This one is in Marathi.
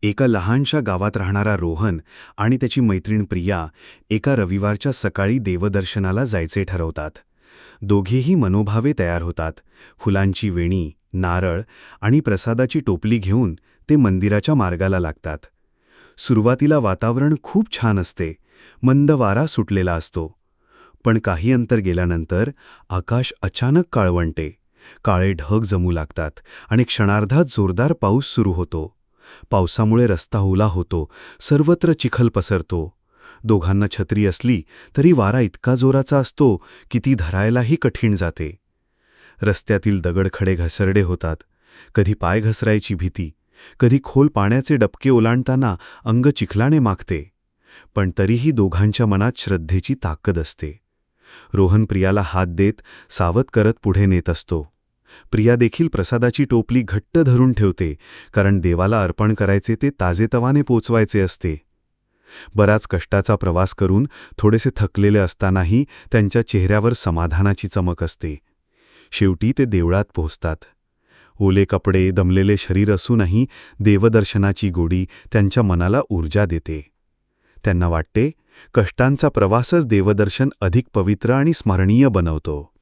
एका लहानशा गावात राहणारा रोहन आणि त्याची मैत्रीण प्रिया एका रविवारच्या सकाळी देवदर्शनाला जायचे ठरवतात. दोघेही मनोभावे तयार होतात. फुलांची वेणी, नारळ आणि प्रसादाची टोपली घेऊन ते मंदिराच्या मार्गाला लागतात. सुरुवातीला वातावरण खूप छान असते. मंद वारा सुटलेला असतो. पण काही अंतर गेल्यानंतर आकाश अचानक काळवंटे. काळे ढग जमू लागतात आणि क्षणार्धात जोरदार पाऊस सुरू होतो. पावसामुळे रस्ता ओला होतो. सर्वत्र चिखल पसरतो. दोघांना छत्री असली तरी वारा इतका जोराचा असतो की ती धरायलाही कठीण जाते. रस्त्यातील दगडखडे घसरडे होतात. कधी पाय घसरायची भीती, कधी खोल पाण्याचे डबके ओलांडताना अंग चिखलाने माखते. पण तरीही दोघांच्या मनात श्रद्धेची ताकद असते. रोहन प्रियाला हात देत सावध करत पुढे नेत असतो. प्रिया देखील प्रसादाची टोपली घट्ट धरून ठेवते, कारण देवाला अर्पण करायचे ते ताजेतवाने पोचवायचे असते. बराच कष्टाचा प्रवास करून थोडेसे थकलेले असतानाही त्यांच्या चेहऱ्यावर समाधानाची चमक असते. शेवटी ते देवळात पोहोचतात. ओले कपडे, दमलेले शरीर असूनही देवदर्शनाची गोडी त्यांच्या मनाला ऊर्जा देते. त्यांना वाटते, कष्टांचा प्रवासच देवदर्शन अधिक पवित्र आणि स्मरणीय बनवतो.